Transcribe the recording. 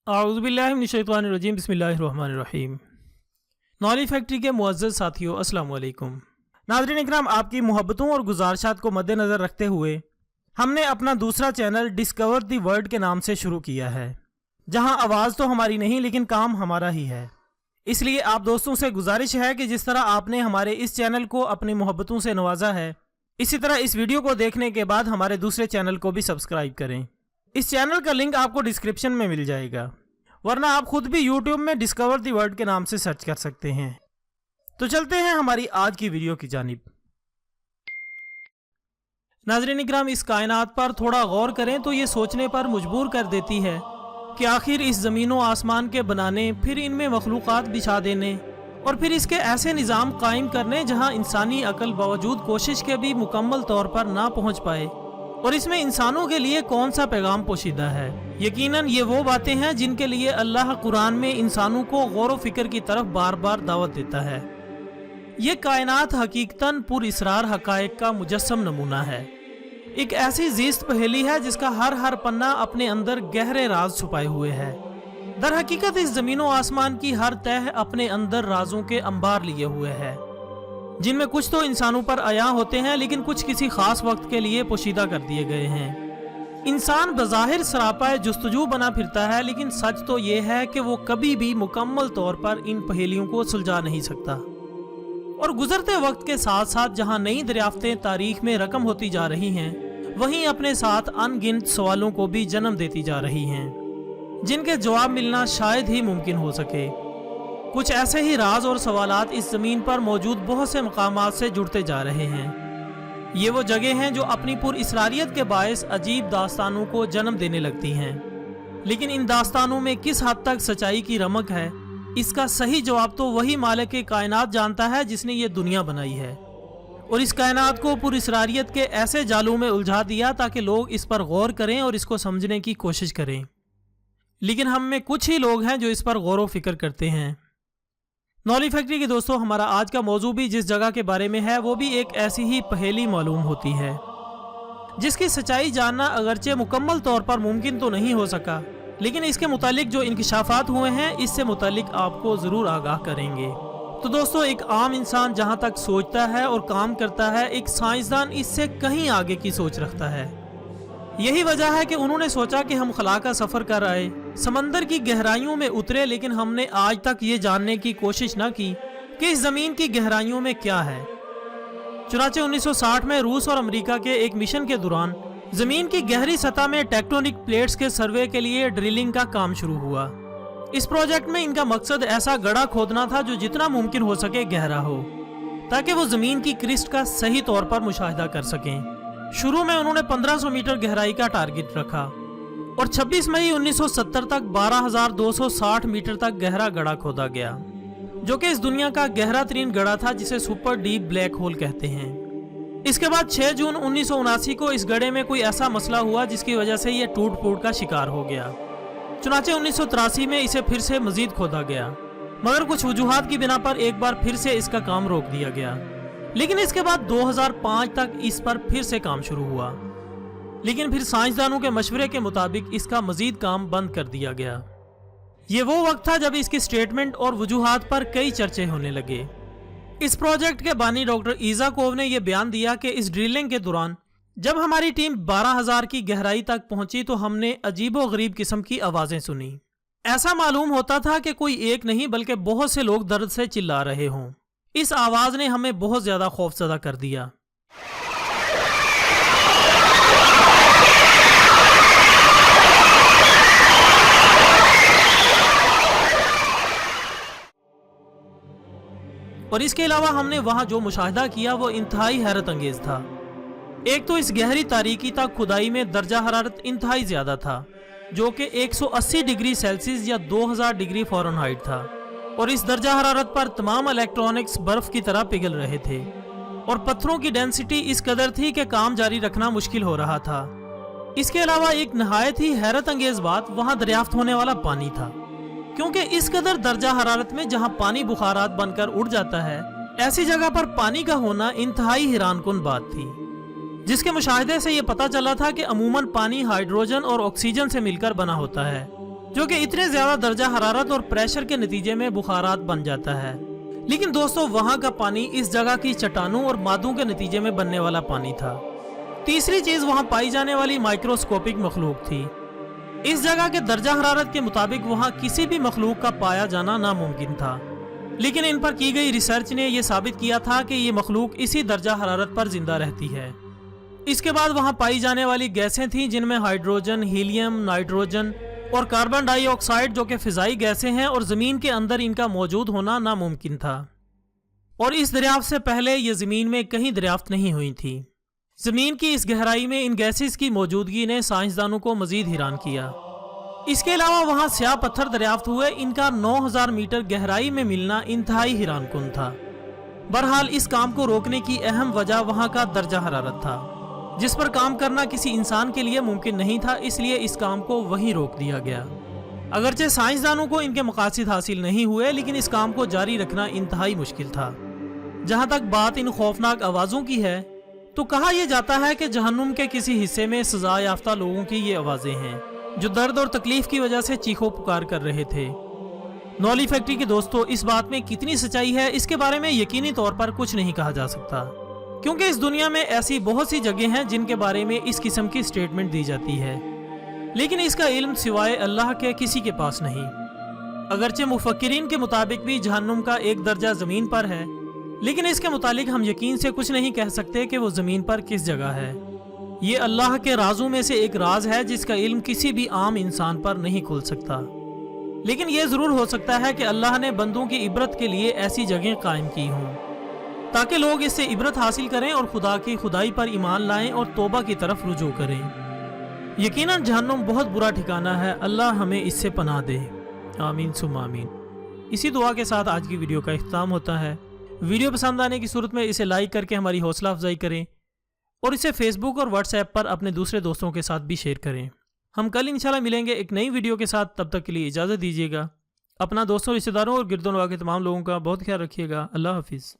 औज़ुबिल्लाहि मिनश्शैतानिर्रजीम बिस्मिल्लाहिर्रहमानिर्रहीम। Knowledge factory के मुअज़्ज़ज़ साथियों, अस्सलाम वालेकुम। नाज़रीन इकराम, आपकी मोहब्बतों और गुज़ारिशात को मद्देनज़र रखते हुए हमने अपना दूसरा चैनल डिस्कवर दी वर्ल्ड के नाम से शुरू किया है, जहां आवाज़ तो हमारी नहीं लेकिन काम हमारा ही है। इसलिए आप दोस्तों से गुजारिश है कि जिस तरह आपने हमारे इस चैनल को अपनी मोहब्बतों से नवाजा है, इसी तरह इस वीडियो को देखने के बाद हमारे दूसरे चैनल को भी सब्सक्राइब करें। इस चैनल का लिंक आपको डिस्क्रिप्शन में मिल जाएगा, वरना आप खुद भी यूट्यूब में डिस्कवर दी वर्ल्ड के नाम से सर्च कर सकते हैं। तो चलते हैं हमारी आज की वीडियो की जानिब। नाज़रीन इकराम, इस कायनात पर थोड़ा गौर करें तो ये सोचने पर मजबूर कर देती है कि आखिर इस ज़मीन व आसमान के बनाने, फिर इनमें मखलूक़ात बिछा देने और फिर इसके ऐसे निज़ाम कायम करने जहाँ इंसानी अकल बावजूद कोशिश के भी मुकम्मल तौर पर ना पहुँच पाए, और इसमें इंसानों के लिए कौन सा पैगाम पोशीदा है। यकीनन ये वो बातें हैं जिनके लिए अल्लाह कुरान में इंसानों को गौर व फिक्र की तरफ बार बार दावत देता है। ये कायनात हकीकतन पुरइसरार हकायक का मुजस्सम नमूना है। एक ऐसी जीस्त पहेली है जिसका हर पन्ना अपने अंदर गहरे राज छुपाए हुए है। दर हकीकत इस ज़मीनों आसमान की हर तह अपने अंदर राजों के अंबार लिए हुए है, जिनमें कुछ तो इंसानों पर आया होते हैं लेकिन कुछ किसी खास वक्त के लिए पोशीदा कर दिए गए हैं। इंसान बज़ाहिर सरापाए जुस्तजू बना फिरता है, लेकिन सच तो ये है कि वो कभी भी मुकम्मल तौर पर इन पहेलियों को सुलझा नहीं सकता। और गुजरते वक्त के साथ साथ जहाँ नई दरियाफ्तें तारीख में रकम होती जा रही हैं, वहीं अपने साथ अनगिनत सवालों को भी जन्म देती जा रही हैं, जिनके जवाब मिलना शायद ही मुमकिन हो सके। कुछ ऐसे ही राज और सवालात इस ज़मीन पर मौजूद बहुत से मकामात से जुड़ते जा रहे हैं। ये वो जगह हैं जो अपनी पुरइसरारियत के बायस अजीब दास्तानों को जन्म देने लगती हैं, लेकिन इन दास्तानों में किस हद तक सच्चाई की रमक है, इसका सही जवाब तो वही मालिक कायनात जानता है जिसने ये दुनिया बनाई है, और इस कायनात को पुरइसरारियत के ऐसे जालों में उलझा दिया ताकि लोग इस पर गौर करें और इसको समझने की कोशिश करें। लेकिन हम में कुछ ही लोग हैं जो इस पर गौर व फिक्र करते हैं। नॉलेज फैक्ट्री के दोस्तों, हमारा आज का मौजू भी जिस जगह के बारे में है वो भी एक ऐसी ही पहेली मालूम होती है, जिसकी सच्चाई जानना अगरचे मुकम्मल तौर पर मुमकिन तो नहीं हो सका, लेकिन इसके मुतालिक जो इंकशाफात हुए हैं इससे मुतालिक आपको ज़रूर आगाह करेंगे। तो दोस्तों, एक आम इंसान जहाँ तक सोचता है और काम करता है, एक साइंसदान इससे कहीं आगे की सोच रखता है। यही वजह है कि उन्होंने सोचा कि हम खला का सफ़र कर आए, समंदर की गहराइयों में उतरे, लेकिन हमने आज तक ये जानने की कोशिश न की कि इस ज़मीन की गहराइयों में क्या है। चुनाचे 1960 में रूस और अमेरिका के एक मिशन के दौरान ज़मीन की गहरी सतह में टेक्टोनिक प्लेट्स के सर्वे के लिए ड्रिलिंग का काम शुरू हुआ। इस प्रोजेक्ट में इनका मकसद ऐसा गड्ढा खोदना था जो जितना मुमकिन हो सके गहरा हो, ताकि वो ज़मीन की क्रिस्ट का सही तौर पर मुशाहिदा कर सकें। शुरू में उन्होंने 1500 मीटर गहराई का टारगेट रखा और 26 मई 1970 तक 12,260 मीटर तक गहरा गड्ढा खोदा गया, जो कि इस दुनिया का गहरा तरीन गड्ढा था, जिसे सुपर डीप ब्लैक होल कहते हैं। इसके बाद 6 जून 1979 को इस गड्ढे में कोई ऐसा मसला हुआ जिसकी वजह से यह टूट फूट का शिकार हो गया। चुनाचे 1983 में इसे फिर से मजीद खोदा गया, मगर कुछ वजूहात की बिना पर एक बार फिर से इसका काम रोक दिया गया। लेकिन इसके बाद 2005 तक इस पर फिर से काम शुरू हुआ, लेकिन फिर साइंसदानों के मशवरे के मुताबिक इसका मजीद काम बंद कर दिया गया। ये वो वक्त था जब इसकी स्टेटमेंट और वजूहात पर कई चर्चे होने लगे। इस प्रोजेक्ट के बानी डॉक्टर ईज़ाकोव ने यह बयान दिया कि इस ड्रिलिंग के दौरान जब हमारी टीम 12,000 की गहराई तक पहुंची तो हमने अजीबो गरीब किस्म की आवाज़ें सुनी। ऐसा मालूम होता था कि कोई एक नहीं बल्कि बहुत से लोग दर्द से चिल्ला रहे हों। इस आवाज़ ने हमें बहुत ज़्यादा खौफज़दा कर दिया। और इसके अलावा हमने वहाँ जो मुशाहिदा किया वो इंतहाई हैरत अंगेज था। एक तो इस गहरी तारीकी तक खुदाई में दर्जा हरारत इंतहाई ज़्यादा था, जो कि 180 डिग्री सेल्सियस या 2000 डिग्री फ़ारेनहाइट था, और इस दर्जा हरारत पर तमाम इलेक्ट्रॉनिक्स बर्फ की तरह पिघल रहे थे, और पत्थरों की डेंसिटी इस कदर थी कि काम जारी रखना मुश्किल हो रहा था। इसके अलावा एक नहायत ही हैरत अंगेज बात वहाँ दरियाफ्त होने वाला पानी था, क्योंकि इस कदर दर्जा हरारत में जहाँ पानी बुखारात बनकर उड़ जाता है, ऐसी जगह पर पानी का होना इंतहाई हैरानकुन बात थी, जिसके मुशाहिदे से ये पता चला था कि अमूमन पानी हाइड्रोजन और ऑक्सीजन से मिलकर बना होता है, जो कि इतने ज्यादा दर्जा हरारत और प्रेशर के नतीजे में बुखारात बन जाता है। लेकिन दोस्तों वहां का पानी इस जगह की चट्टानों और मादों के नतीजे में बनने वाला पानी था। तीसरी चीज वहां पाई जाने वाली माइक्रोस्कोपिक मखलूक थी। इस जगह के दर्जा हरारत के मुताबिक वहां किसी भी मखलूक का पाया जाना नामुमकिन था, लेकिन इन पर की गई रिसर्च ने यह साबित किया था कि ये मखलूक इसी दर्जा हरारत पर जिंदा रहती है। इसके बाद वहां पाई जाने वाली गैसें थीं जिनमें हाइड्रोजन, हीलियम, नाइट्रोजन और कार्बन डाइऑक्साइड जो कि फिजाई गैसें हैं और ज़मीन के अंदर इनका मौजूद होना नामुमकिन था। और इस दरियाफ्त से पहले ये ज़मीन में कहीं दरियाफ्त नहीं हुई थी। ज़मीन की इस गहराई में इन गैसेस की मौजूदगी ने साइंसदानों को मजीद हैरान किया। इसके अलावा वहाँ स्याह पत्थर दरियाफ्त हुए, इनका 9000 मीटर गहराई में मिलना इंतहाई हैरानकुन था। बहरहाल इस काम को रोकने की अहम वजह वहाँ का दर्जा हरारत था, जिस पर काम करना किसी इंसान के लिए मुमकिन नहीं था, इसलिए इस काम को वहीं रोक दिया गया। अगरचे साइंसदानों को इनके मकासद हासिल नहीं हुए, लेकिन इस काम को जारी रखना इंतहाई मुश्किल था। जहाँ तक बात इन खौफनाक आवाज़ों की है तो कहा यह जाता है कि जहन्नुम के किसी हिस्से में सजा याफ्ता लोगों की ये आवाज़ें हैं जो दर्द और तकलीफ की वजह से चीखो पुकार कर रहे थे। नौली फैक्ट्री के दोस्तों, इस बात में कितनी सच्चाई है इसके बारे में यकीनी तौर पर कुछ नहीं कहा जा सकता, क्योंकि इस दुनिया में ऐसी बहुत सी जगह हैं जिनके बारे में इस किस्म की स्टेटमेंट दी जाती है, लेकिन इसका इल्म सिवाय अल्लाह के किसी के पास नहीं। अगरचे मुफक्किरीन के मुताबिक भी जहन्नुम का एक दर्जा ज़मीन पर है, लेकिन इसके मुतालिक हम यकीन से कुछ नहीं कह सकते कि वो ज़मीन पर किस जगह है। ये अल्लाह के राजों में से एक राज है जिसका इल्म किसी भी आम इंसान पर नहीं खुल सकता, लेकिन यह ज़रूर हो सकता है कि अल्लाह ने बंदों की इबरत के लिए ऐसी जगह कायम की हों ताकि लोग इससे इबरत हासिल करें और खुदा की खुदाई पर ईमान लाएं और तौबा की तरफ रुजू करें। यकीनन जहन्नुम बहुत बुरा ठिकाना है, अल्लाह हमें इससे पनाह दे। आमीन सुम्मा आमीन। इसी दुआ के साथ आज की वीडियो का इख्तिताम होता है। वीडियो पसंद आने की सूरत में इसे लाइक करके हमारी हौसला अफजाई करें और इसे फेसबुक और व्हाट्सएप पर अपने दूसरे दोस्तों के साथ भी शेयर करें। हम कल इंशाल्लाह मिलेंगे एक नई वीडियो के साथ, तब तक के लिए इजाज़त दीजिएगा। अपना दोस्तों, रिश्तेदारों और गिरदोनवा के तमाम लोगों का बहुत ख्याल रखिएगा। अल्लाह हाफिज़।